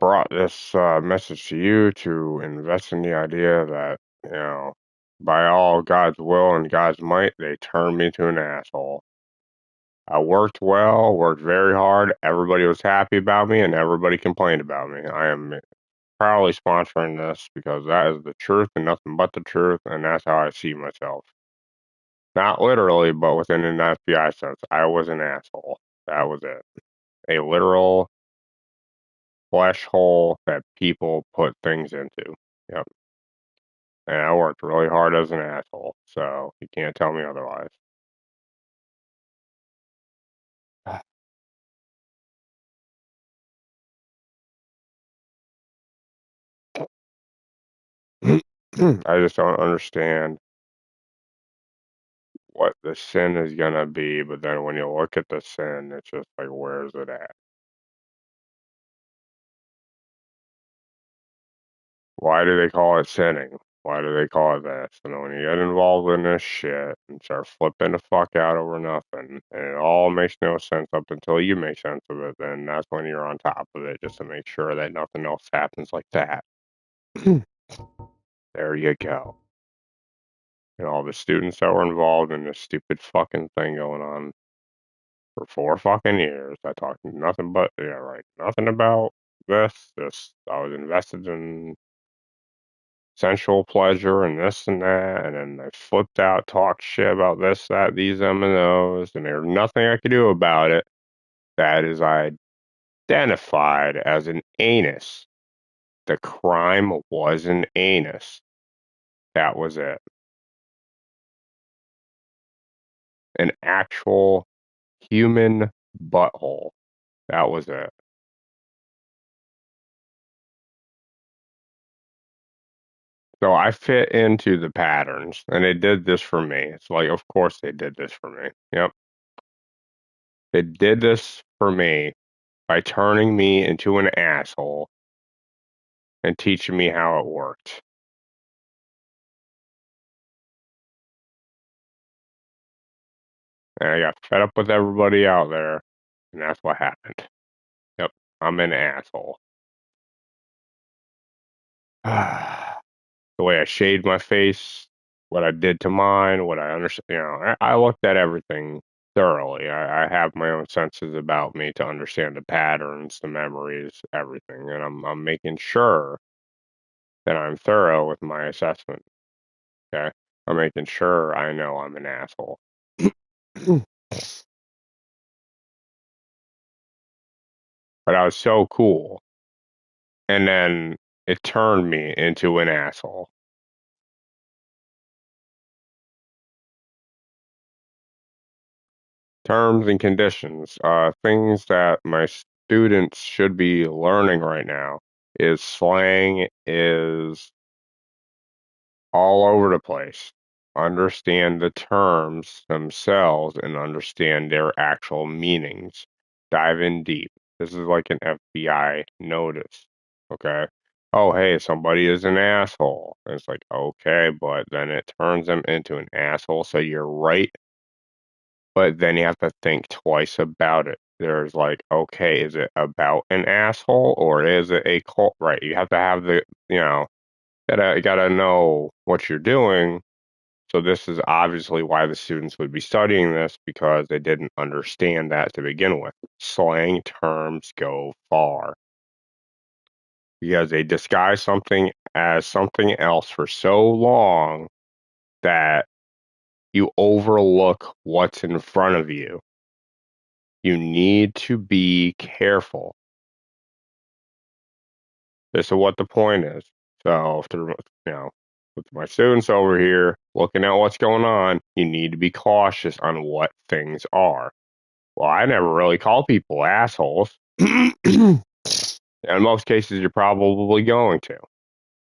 brought this message to you to invest in the idea that, by all God's will and God's might, they turned me to an asshole. I worked well, worked very hard. Everybody was happy about me, and everybody complained about me. I am proudly sponsoring this because that is the truth and nothing but the truth, and that's how I see myself. Not literally, but within an FBI sense. I was an asshole. That was it. A literal flesh hole that people put things into. Yep. And I worked really hard as an asshole, so you can't tell me otherwise. I just don't understand what the sin is gonna be, but then when you look at the sin, it's just like, where's it at? Why do they call it sinning? Why do they call it this? And when you get involved in this shit and start flipping the fuck out over nothing, and it all makes no sense up until you make sense of it, then that's when you're on top of it, just to make sure that nothing else happens like that. There you go. And all the students that were involved in this stupid fucking thing going on for 4 fucking years. I talked nothing but, yeah, right, nothing about this. I was invested in sensual pleasure and this and that, and then they flipped out, talked shit about this, that, these, them, and those, and there's nothing I could do about it. That is identified as an anus. The crime was an anus. That was it. An actual human butthole. That was it. So I fit into the patterns, and they did this for me. It's like, of course they did this for me. Yep. They did this for me by turning me into an asshole and teaching me how it worked. And I got fed up with everybody out there, and that's what happened. Yep. I'm an asshole. The way I shaved my face, what I did to mine, what I understand, I looked at everything thoroughly. I have my own senses about me to understand the patterns, the memories, everything, and I'm making sure that I'm thorough with my assessment. Okay, I'm making sure I know I'm an asshole. But I was so cool, and then it turned me into an asshole. Terms and conditions, things that my students should be learning right now is slang is all over the place. Understand the terms themselves and understand their actual meanings. Dive in deep. This is like an FBI notice. Okay. Oh, hey, somebody is an asshole. And it's like, okay, but then it turns them into an asshole. So you're right, but then you have to think twice about it. There's like, okay, is it about an asshole or is it a cult? Right. You have to have gotta know what you're doing. So this is obviously why the students would be studying this because they didn't understand that to begin with. Slang terms go far because they disguise something as something else for so long that you overlook what's in front of you. You need to be careful. This is what the point is. So, with my students over here looking at what's going on, you need to be cautious on what things are. Well, I never really call people assholes. In most cases, you're probably going to.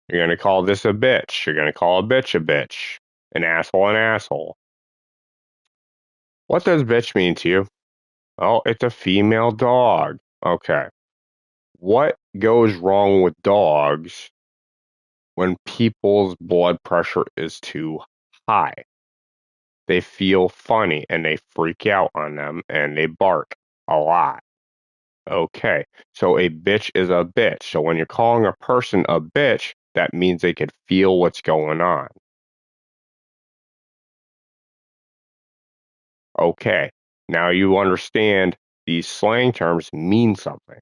You're going to call this a bitch. You're going to call a bitch a bitch. An asshole an asshole. What does bitch mean to you? Oh, it's a female dog. Okay. What goes wrong with dogs when people's blood pressure is too high? They feel funny and they freak out on them and they bark a lot. Okay, so a bitch is a bitch. So when you're calling a person a bitch, that means they could feel what's going on. Okay, now you understand these slang terms mean something.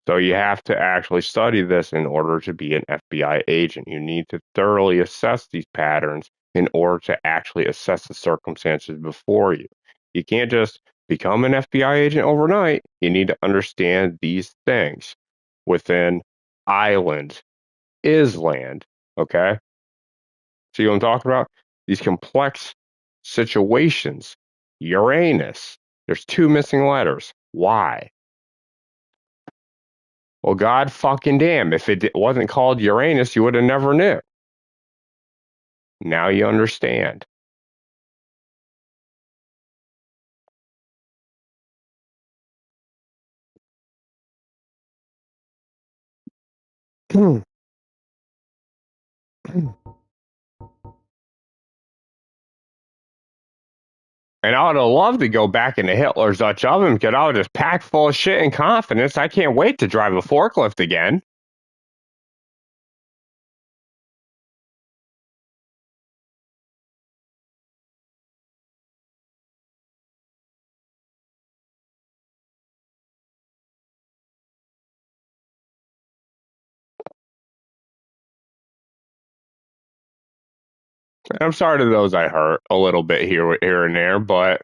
So you have to actually study this in order to be an FBI agent. You need to thoroughly assess these patterns in order to actually assess the circumstances before you. You can't just become an FBI agent overnight. You need to understand these things within islands, island. Okay. See what I'm talking about? These complex situations. Uranus. There's two missing letters. Why? Well, God fucking damn. If it wasn't called Uranus, you would have never knew. Now you understand. And I would have loved to go back into Hitler's Dutch oven because I was just packed full of shit and confidence. I can't wait to drive a forklift again. I'm sorry to those I hurt a little bit here and there, but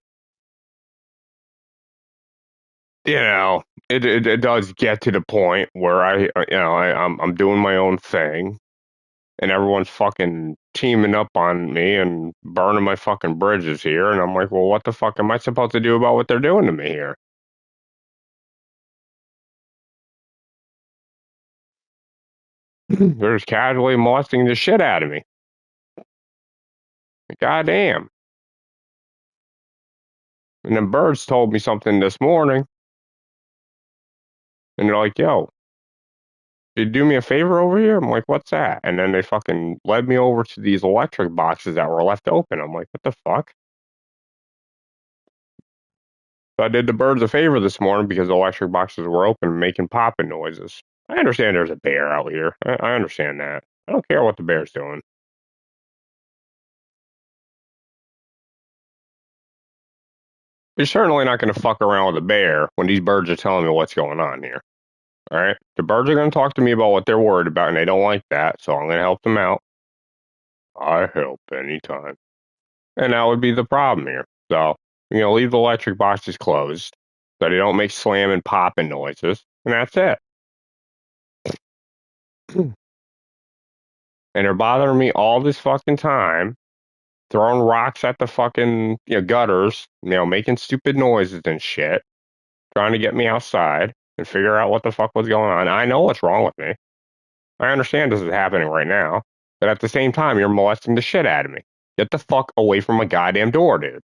it does get to the point where I'm doing my own thing, and everyone's fucking teaming up on me and burning my fucking bridges here, and I'm like, well, what the fuck am I supposed to do about what they're doing to me here? They're just casually molesting the shit out of me. God damn. And then birds told me something this morning, and they're like, yo, you do me a favor over here? I'm like, what's that? And then they fucking led me over to these electric boxes that were left open. I'm like, what the fuck? So I did the birds a favor this morning because the electric boxes were open and making popping noises. I understand there's a bear out here. I understand that. I don't care what the bear's doing. You're certainly not going to fuck around with a bear when these birds are telling me what's going on here. All right? The birds are going to talk to me about what they're worried about, and they don't like that, so I'm going to help them out. I help anytime. And that would be the problem here. So, leave the electric boxes closed so they don't make slam and popping noises, and that's it. And they're bothering me all this fucking time, throwing rocks at the fucking gutters, making stupid noises and shit, trying to get me outside and figure out what the fuck was going on. I know what's wrong with me. I understand this is happening right now, but at the same time, you're molesting the shit out of me. Get the fuck away from my goddamn door, dude,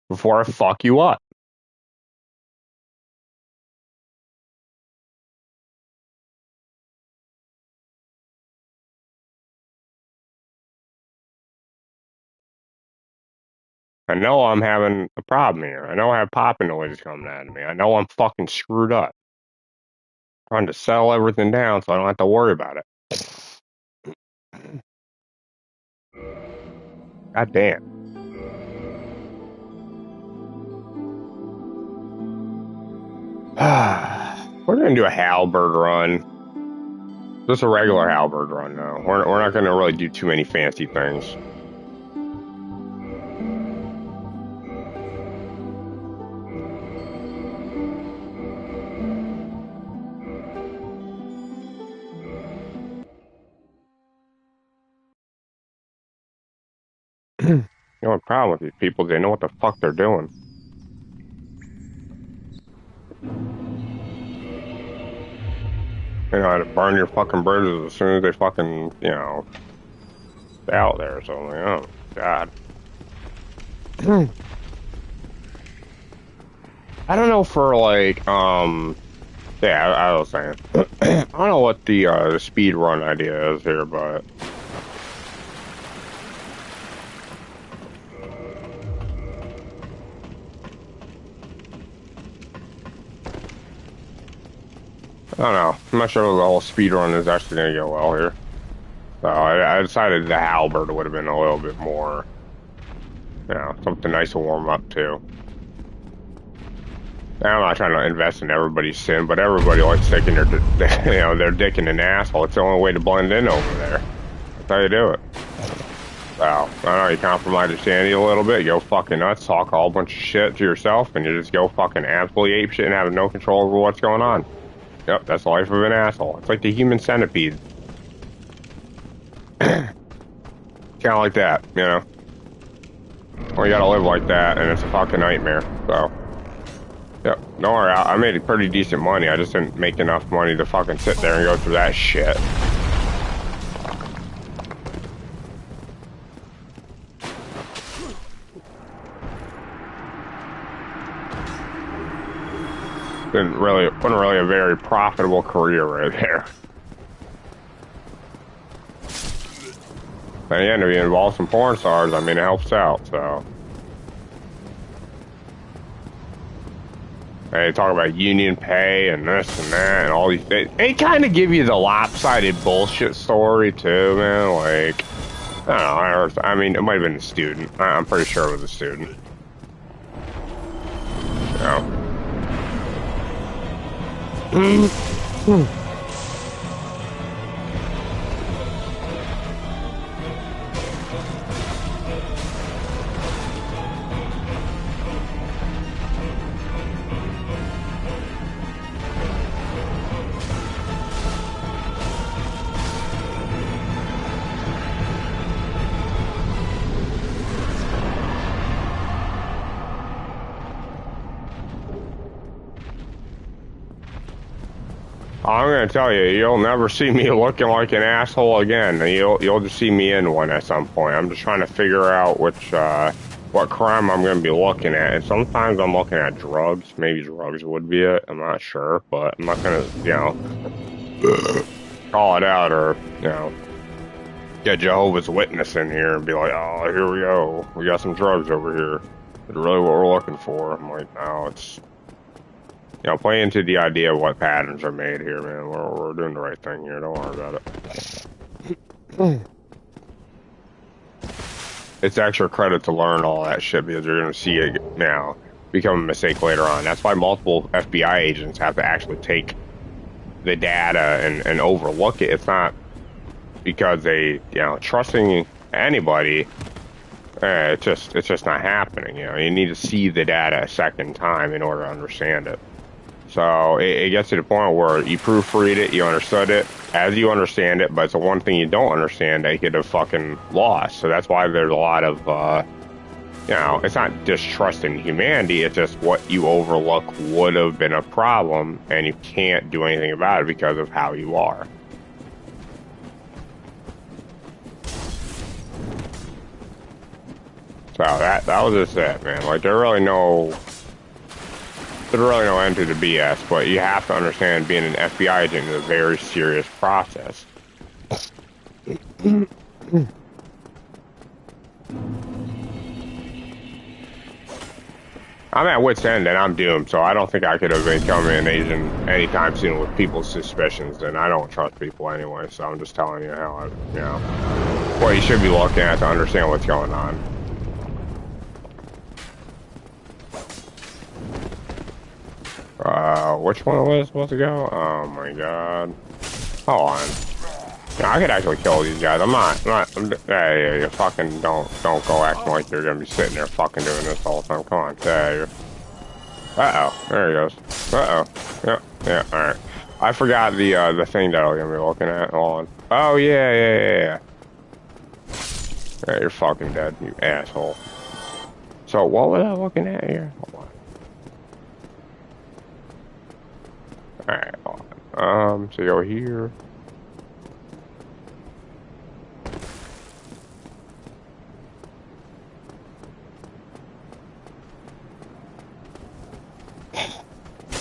before I fuck you up. I know I'm having a problem here. I know I have popping noises coming out of me. I know I'm fucking screwed up. Trying to settle everything down so I don't have to worry about it. God damn. We're gonna do a halberd run. Just a regular halberd run now. We're not gonna really do too many fancy things. The only problem with these people is they know what the fuck they're doing. To burn your fucking bridges as soon as they fucking, stay out there. So, oh, God. I don't know for like, Yeah, I was saying. I don't know what the speed run idea is here, but I don't know. I'm not sure the whole speed run is actually going to go well here. So I decided the halberd would have been a little bit more, something nice to warm up to. I'm not trying to invest in everybody's sin, but everybody likes sticking their dick in an asshole. It's the only way to blend in over there. That's how you do it. So, I don't know, you compromise your sanity a little bit, you go fucking nuts, talk a whole bunch of shit to yourself, and you just go fucking absolutely ape shit and have no control over what's going on. Yep, that's the life of an asshole. It's like the human centipede. Kind of like that, Well, you gotta live like that, and it's a fucking nightmare, so. Yep, don't worry, I made pretty decent money. I just didn't make enough money to fucking sit there and go through that shit. Wasn't really a very profitable career right there. And again, if you involve some porn stars, I mean, it helps out, so. They talk about union pay and this and that and all these things. They kind of give you the lopsided bullshit story, too, man. Like, I don't know. I mean, it might have been a student. I'm pretty sure it was a student. I'm gonna tell you, you'll never see me looking like an asshole again. You'll just see me in one at some point. I'm just trying to figure out what crime I'm gonna be looking at. And sometimes I'm looking at drugs. Maybe drugs would be it. I'm not sure, but I'm not gonna, call it out or, get Jehovah's Witness in here and be like, oh, here we go. We got some drugs over here. It's really what we're looking for. I'm like, no, it's. Play into the idea of what patterns are made here, man. We're doing the right thing here. Don't worry about it. It's extra credit to learn all that shit because you're going to see it now become a mistake later on. That's why multiple FBI agents have to actually take the data and overlook it. It's not because they, trusting anybody. It's just not happening. You need to see the data a second time in order to understand it. So it gets to the point where you proofread it, you understood it as you understand it, but it's the one thing you don't understand that you could have fucking lost. So that's why there's a lot of, it's not distrust in humanity, it's just what you overlook would have been a problem, and you can't do anything about it because of how you are. So that was just it, man. Like, there's really no end to the BS, but you have to understand being an FBI agent is a very serious process. I'm at wit's end and I'm doomed, so I don't think I could have become an agent anytime soon with people's suspicions, and I don't trust people anyway, so I'm just telling you how what you should be looking at to understand what's going on. Which one was supposed to go? Oh my god. Hold on. I could actually kill these guys. Hey, you fucking don't go acting like you're gonna be sitting there fucking doing this all the time. Come on, hey. Uh-oh, there he goes. Uh-oh. Yeah, alright. I forgot the thing that I was gonna be looking at. Hold on. Oh, yeah. Yeah, you're fucking dead, you asshole. So, what was I looking at here? Hold on. Alright, hold on. So you go here.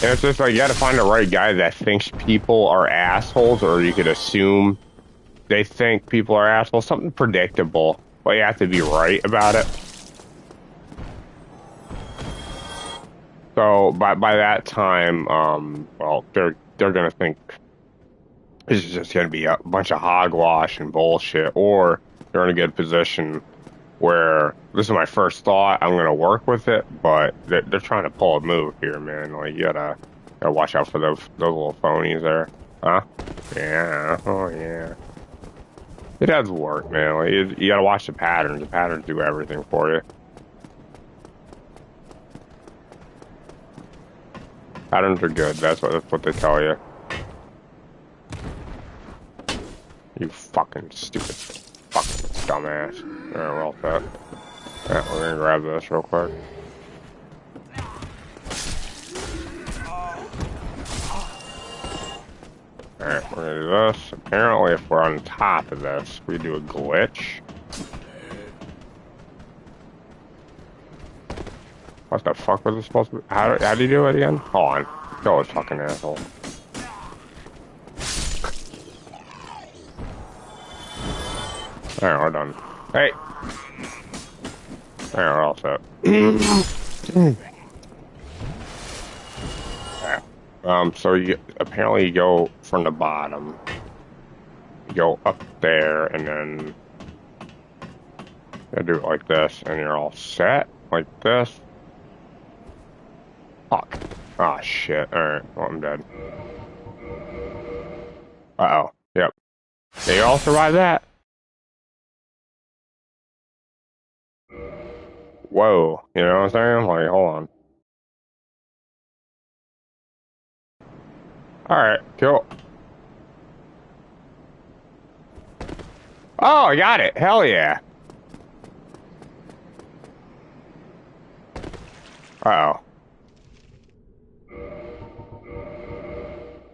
And it's just like you gotta find the right guy that thinks people are assholes, or you could assume they think people are assholes. Something predictable, but you have to be right about it. So by that time, well, they're gonna think this is just gonna be a bunch of hogwash and bullshit, or they're in a good position where this is my first thought. I'm gonna work with it, but they're trying to pull a move here, man. Like you gotta watch out for those little phonies there, huh? Yeah, oh yeah. It does work, man. Like you gotta watch the patterns. The patterns do everything for you. Patterns are good. That's what they tell you. You fucking stupid, fucking dumbass. Alright, we're all set. Alright, we're gonna grab this real quick. Alright, we're gonna do this. Apparently, if we're on top of this, we do a glitch. What the fuck was it supposed to be? How do you do it again? Hold on. Kill this fucking asshole. Alright, we're done. Hey! Alright, we're all set. So apparently you go from the bottom. You go up there, and then you do it like this, and you're all set. Like this. Fuck. Ah, shit. Alright, well, I'm dead. Uh-oh. Yep. They all survived that? Whoa. You know what I'm saying? Like, hold on. Alright, cool. Oh, I got it. Hell yeah. Uh-oh.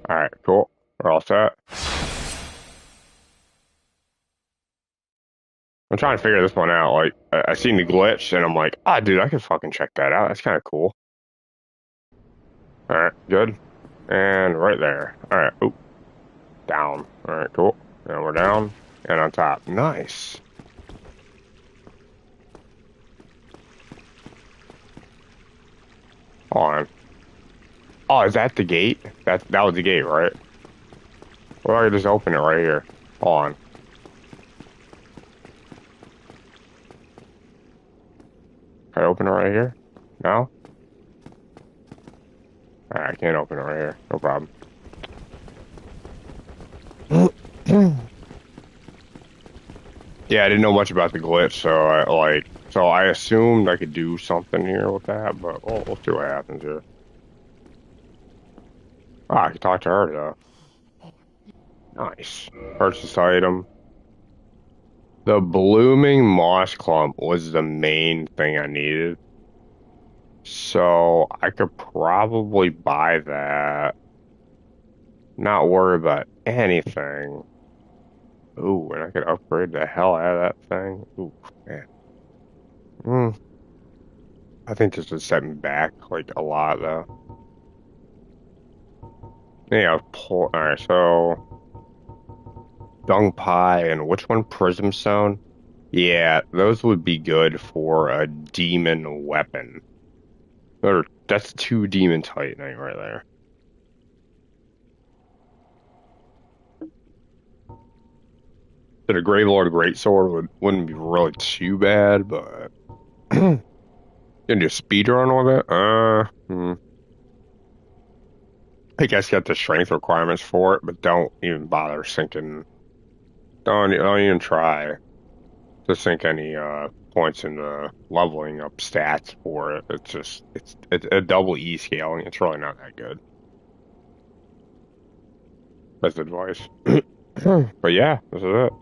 Alright, cool. We're all set. I'm trying to figure this one out. Like, I seen the glitch, and I'm like, ah, dude, I could fucking check that out. That's kind of cool. Alright, good. And right there. Alright, oop. Down. Alright, cool. And we're down. And on top. Nice. Hold on. Oh, is that the gate? That was the gate, right? Well, I just open it right here. Hold on. Can I open it right here? No? Alright, I can't open it right here. No problem. Yeah, I didn't know much about the glitch, so I assumed I could do something here with that, but we'll see what happens here. Ah, I can talk to her though. Nice. Purchase item. The blooming moss clump was the main thing I needed. So I could probably buy that. Not worry about anything. Ooh, and I could upgrade the hell out of that thing. Ooh, man. I think this would set me back like a lot though. Yeah, alright, so dung pie and which one? Prism stone? Yeah, those would be good for a demon weapon. That's 2 demon tightening right there. That a Gravelord Greatsword wouldn't be really too bad, but you can do a speed run with it? I guess you got the strength requirements for it, but don't even bother sinking. Don't even try to sink any points into leveling up stats for it. It's a double E scaling. It's really not that good. That's advice. But yeah, this is it.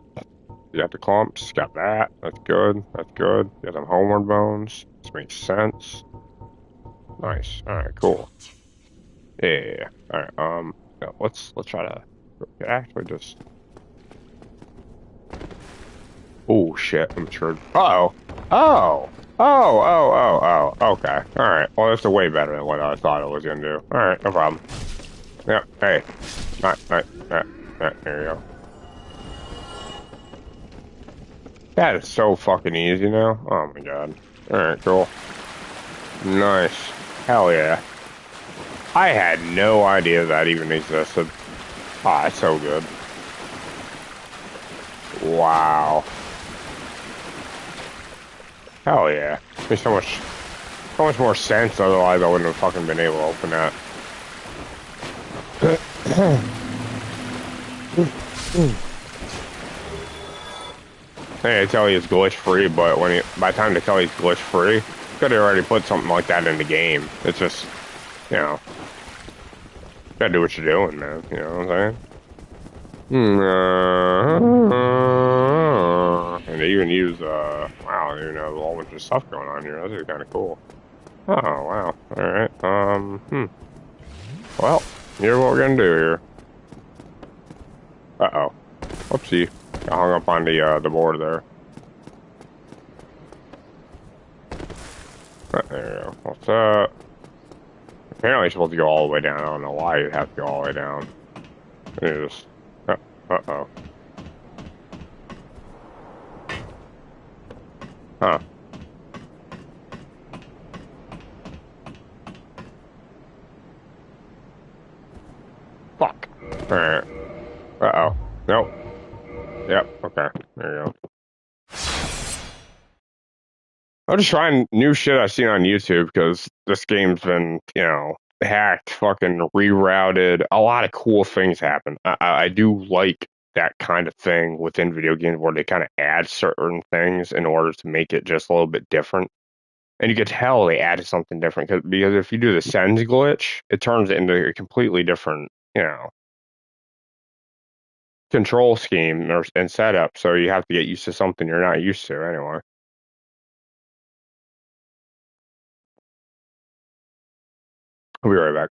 You got the clumps, got that. That's good. That's good. You got some homeward bones. This makes sense. Nice. All right, cool. Yeah. All right. Yeah, let's try to actually just. Oh shit! I'm sure. Uh oh. Oh. Oh. Okay. All right. Well, that's way better than what I thought it was gonna do. All right, no problem. Yep. Hey. There you go. That is so fucking easy now. Oh my god. All right. Cool. Nice. Hell yeah. I had no idea that even existed. Ah, it's so good. Wow. Hell yeah. Makes so much more sense. Otherwise, I wouldn't have fucking been able to open that. Hey, I tell you it's glitch free, but by the time they tell you it's glitch free, could have already put something like that in the game. It's just, you know, gotta do what you're doing, man. You know what I'm saying? And they even use, wow, I even have a whole bunch of stuff going on here. This is kind of cool. Oh, wow. All right. Well, here's what we're gonna do here. Uh-oh. Whoopsie. Got hung up on the board there. There you go. What's that? Apparently, you're supposed to go all the way down. I don't know why you have to go all the way down. You just, uh-oh. Huh. Fuck. All right. Uh-oh. Nope. Yep. Okay. There you go. I'm just trying new shit I've seen on YouTube because this game's been, hacked, fucking rerouted. A lot of cool things happen. I do like that kind of thing within video games where they kind of add certain things in order to make it just a little bit different. And you could tell they added something different because if you do the sends glitch, it turns it into a completely different, control scheme and setup. So you have to get used to something you're not used to anyway. I'll be right back.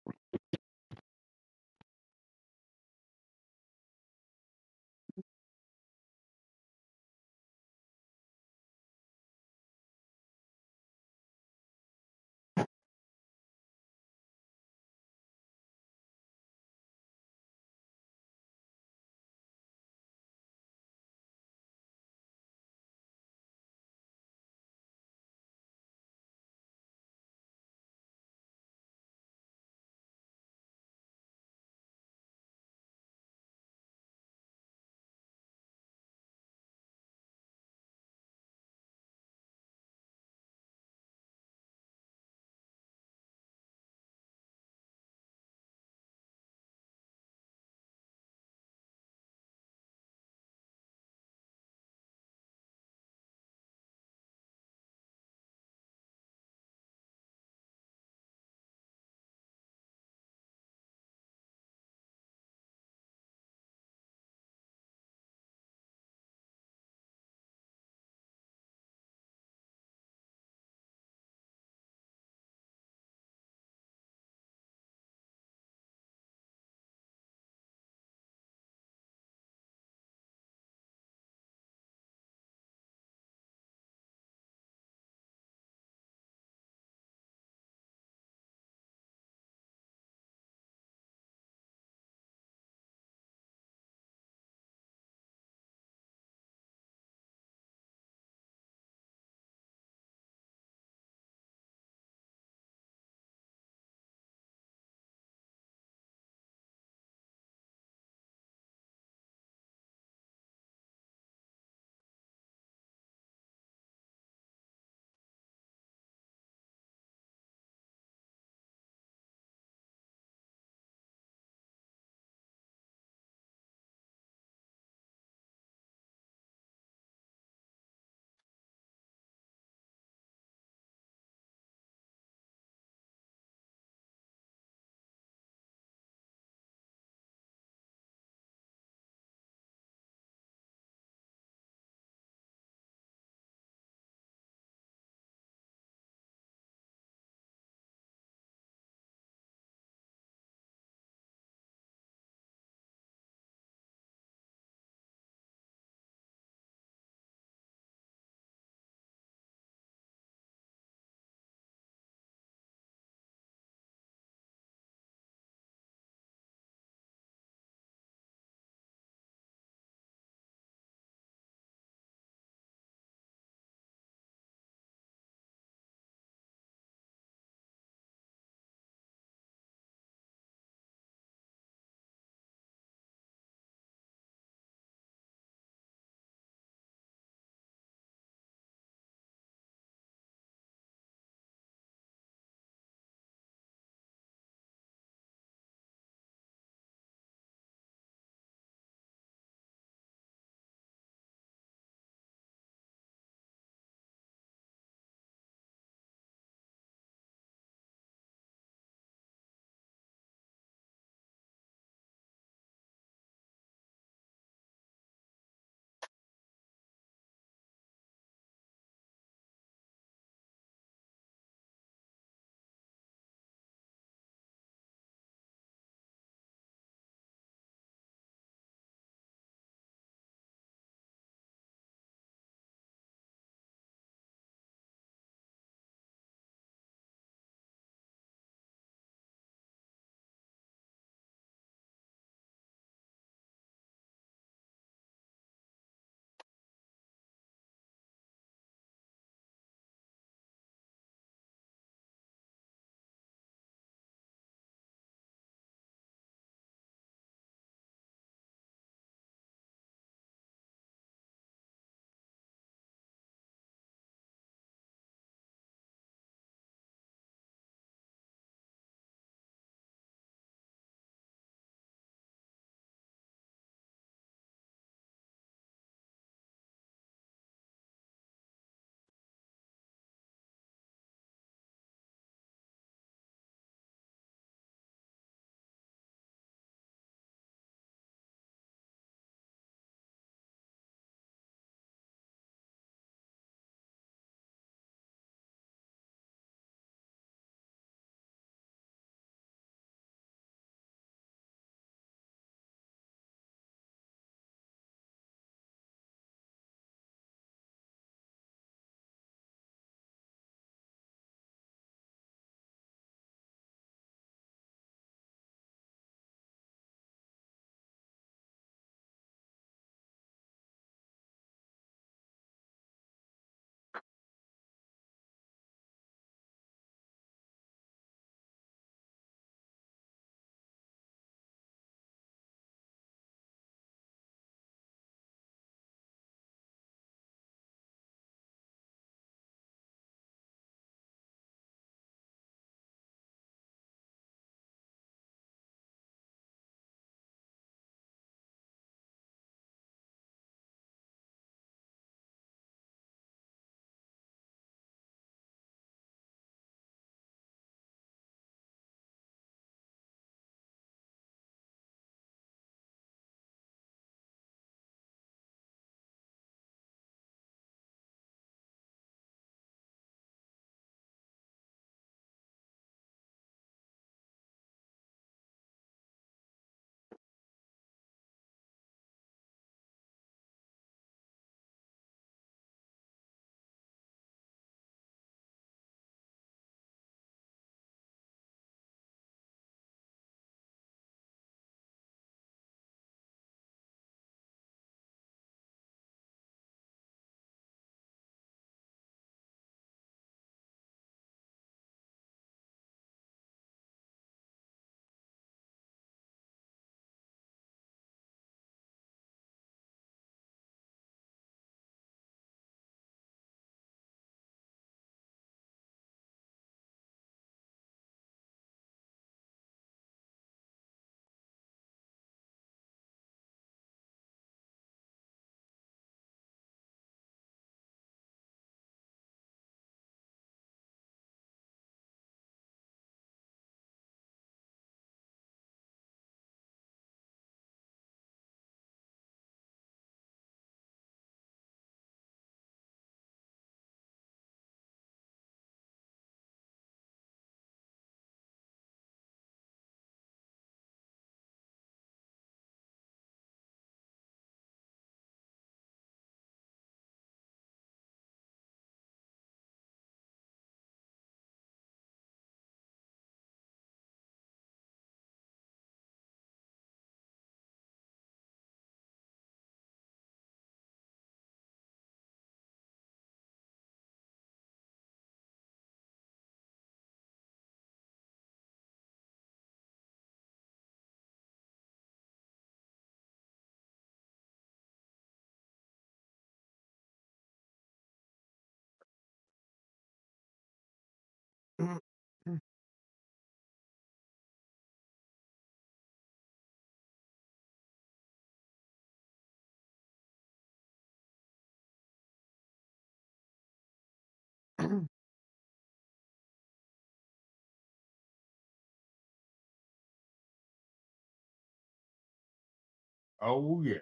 Oh yeah.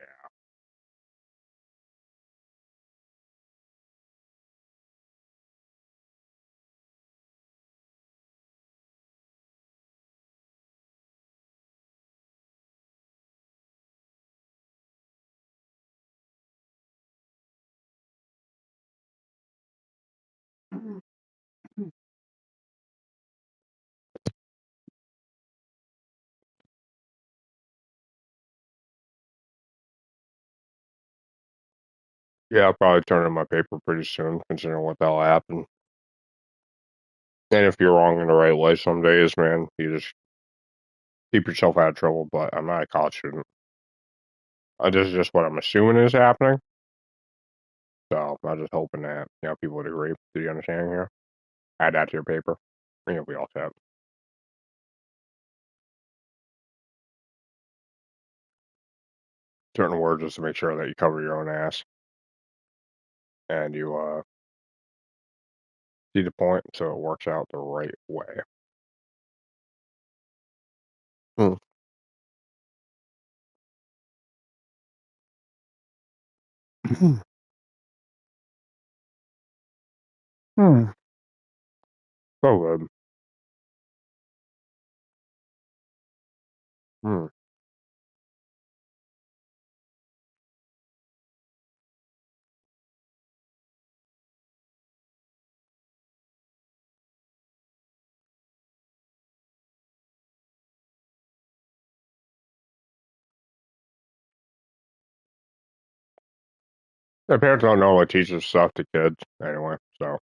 Yeah, I'll probably turn in my paper pretty soon, considering what the hell happened. And if you're wrong in the right way some days, man, you just keep yourself out of trouble. But I'm not a college student. This is just what I'm assuming is happening. So I'm just hoping that people would agree. Do you understand here? Add that to your paper, and you'll be all set. Certain words just to make sure that you cover your own ass and you see the point, so it works out the right way. Hmm. Hmm. So good. Hmm. Their parents don't know what teaches stuff to kids anyway, so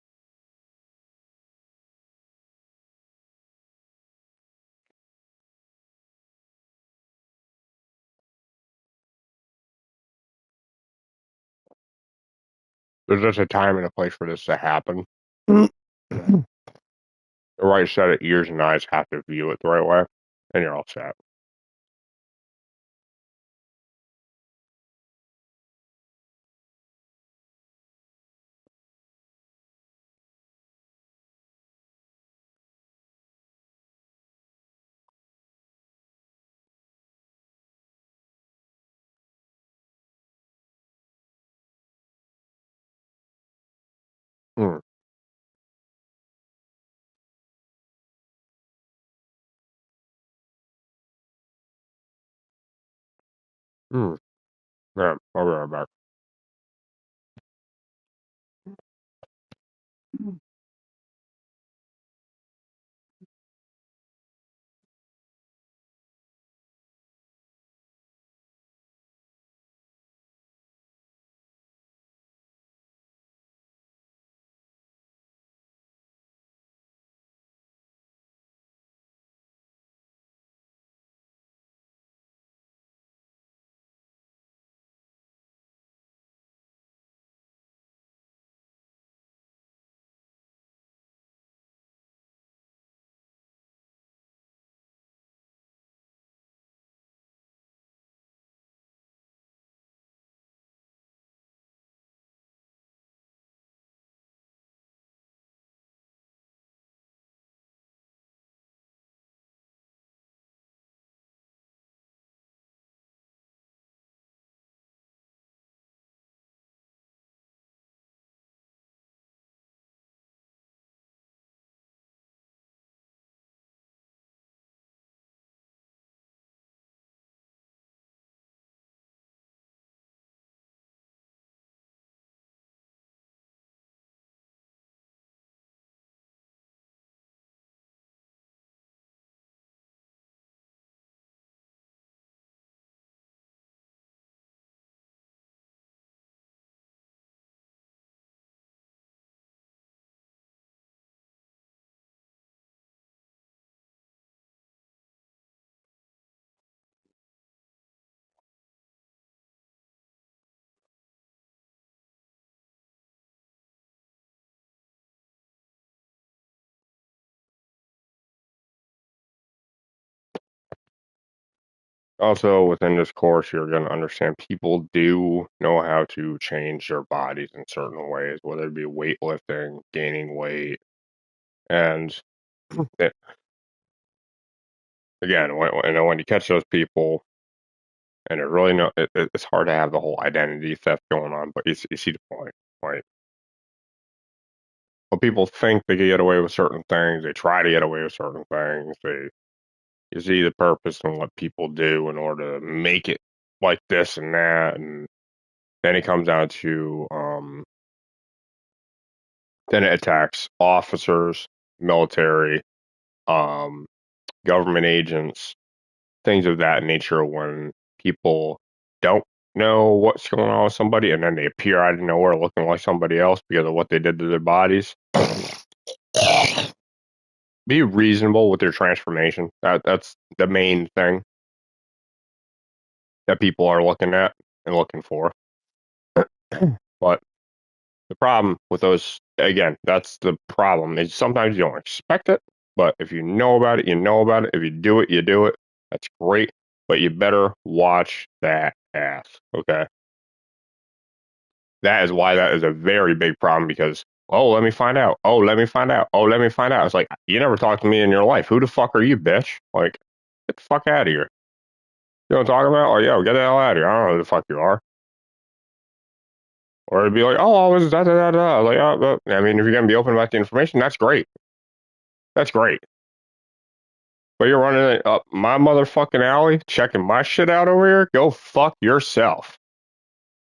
there's just a time and a place for this to happen. The right set of ears and eyes have to view it the right way, and you're all set. Hmm. Hmm. Yeah, I'll be right back. Also, within this course, you're going to understand people do know how to change their bodies in certain ways, whether it be weightlifting, gaining weight, and it, again, when you catch those people, And it really it's hard to have the whole identity theft going on, but you see the point. Like, well, people think they can get away with certain things. They try to get away with certain things. You see the purpose in what people do in order to make it like this and that, and then it comes down to then it attacks officers, military, um, government agents, things of that nature when people don't know what's going on with somebody and then they appear out of nowhere looking like somebody else because of what they did to their bodies. Be reasonable with their transformation. That's the main thing that people are looking at and looking for. But the problem with those, again, that's the problem, is sometimes you don't expect it, but if you know about it, you know about it. If you do it, you do it. That's great, but you better watch that ass, okay? That is why that is a very big problem because, oh, let me find out. Oh, let me find out. Oh, let me find out. It's like, you never talked to me in your life. Who the fuck are you, bitch? Like, get the fuck out of here. You know what I'm talking about? Oh, yeah, get the hell out of here. I don't know who the fuck you are. Or it'd be like, oh, I was da da da da. Like, oh, I mean, if you're gonna be open about the information, that's great. That's great. But you're running it up my motherfucking alley, checking my shit out over here. Go fuck yourself.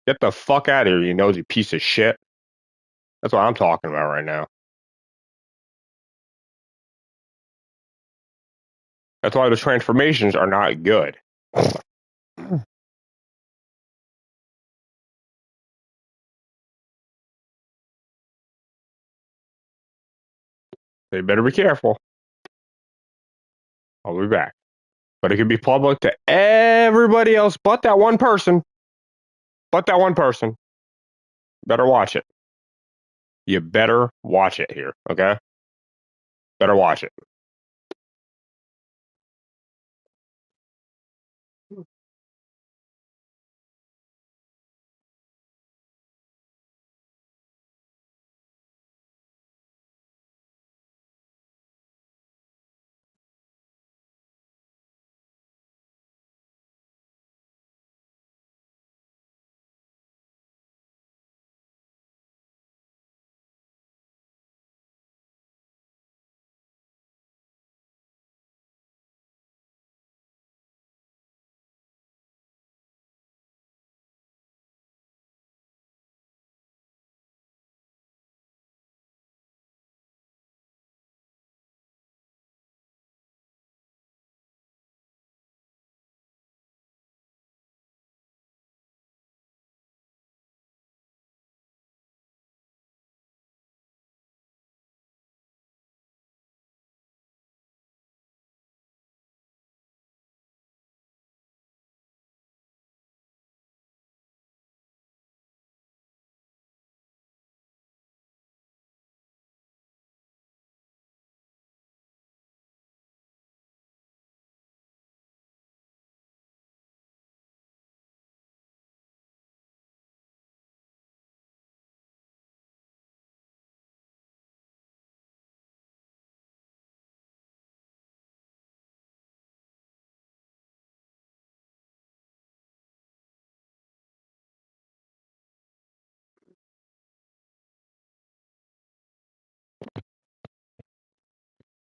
Get the fuck out of here, you nosy piece of shit. That's what I'm talking about right now. That's why the transformations are not good. They better be careful. I'll be back. But it could be public to everybody else but that one person. But that one person. Better watch it. You better watch it here, okay? Better watch it.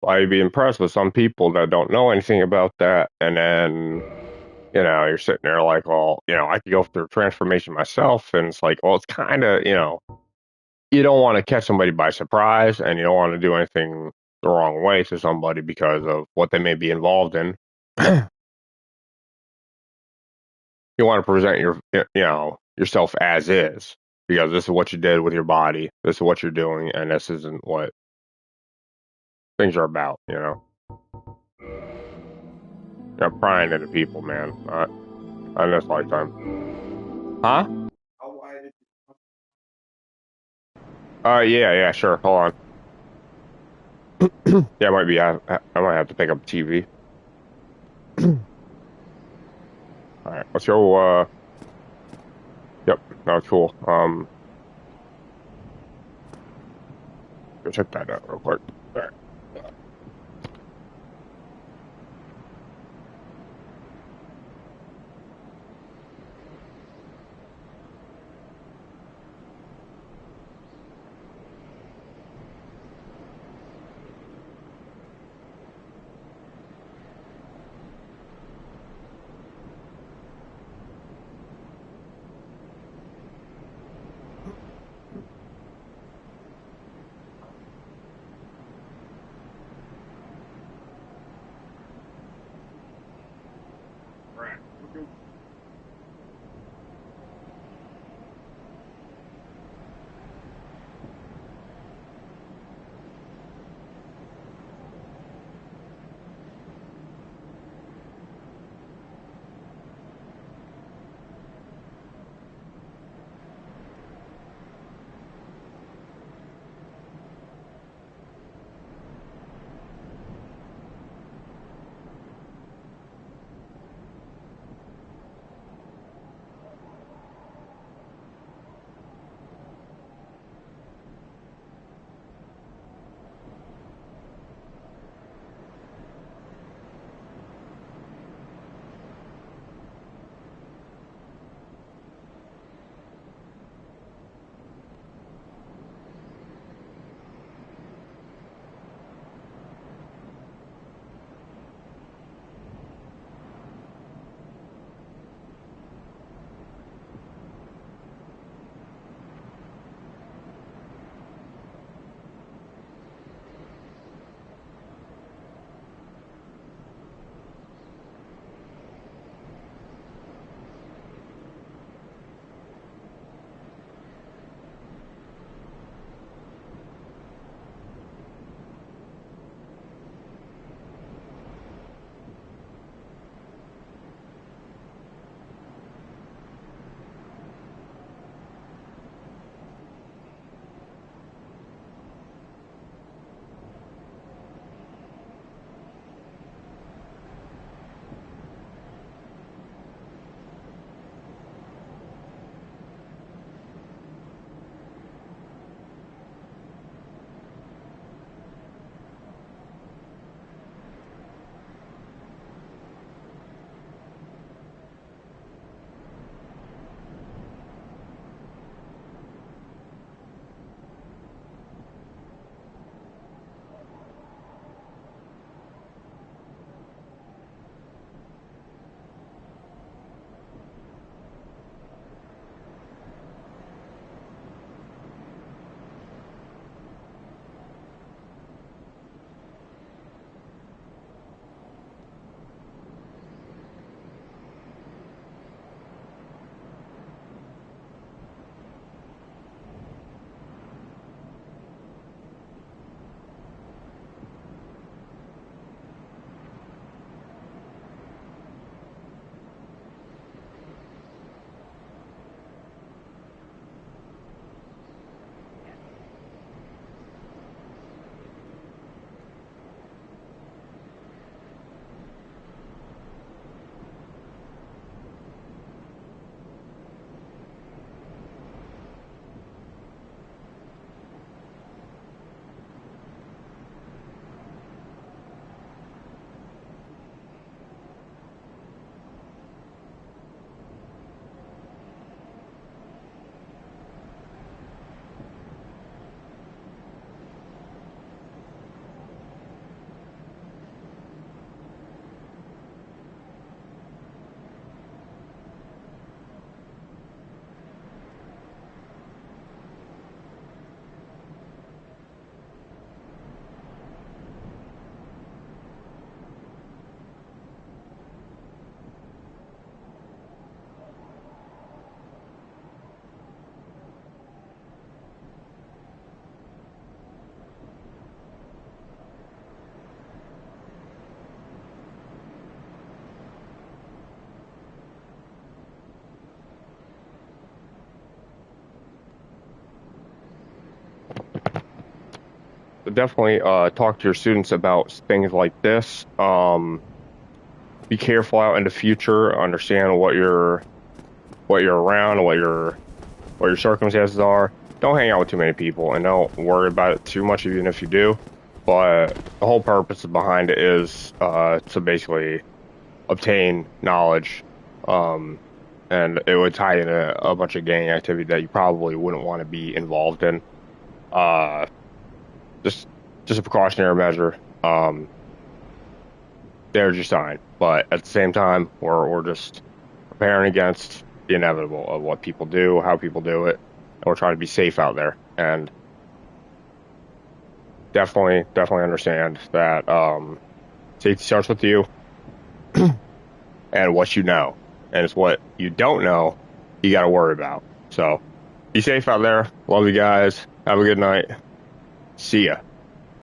Why you'd be impressed with some people that don't know anything about that, and then you're sitting there like, well, I could go through transformation myself, and it's like, well, it's kind of, you don't want to catch somebody by surprise, and you don't want to do anything the wrong way to somebody because of what they may be involved in. You want to present yourself as is, because this is what you did with your body, this is what you're doing, and this isn't what things are about. You're prying into people, man. Not in this lifetime. Huh? Yeah, yeah, sure. Hold on. Yeah, it might be. I might have to pick up TV. All right, let's go. Yep, no, cool. Go check that out real quick. All right. definitely talk to your students about things like this. Be careful out in the future. Understand what you're around, what your circumstances are. Don't hang out with too many people, and don't worry about it too much, even if you do. But the whole purpose behind it is to basically obtain knowledge, um, and it would tie into a bunch of gang activity that you probably wouldn't want to be involved in. Uh, just just a precautionary measure. There's your sign, but at the same time, we're just preparing against the inevitable of what people do, how people do it, and we're trying to be safe out there. And definitely understand that safety starts with you and what you know, and it's what you don't know you got to worry about. So be safe out there. Love you guys. Have a good night. See ya.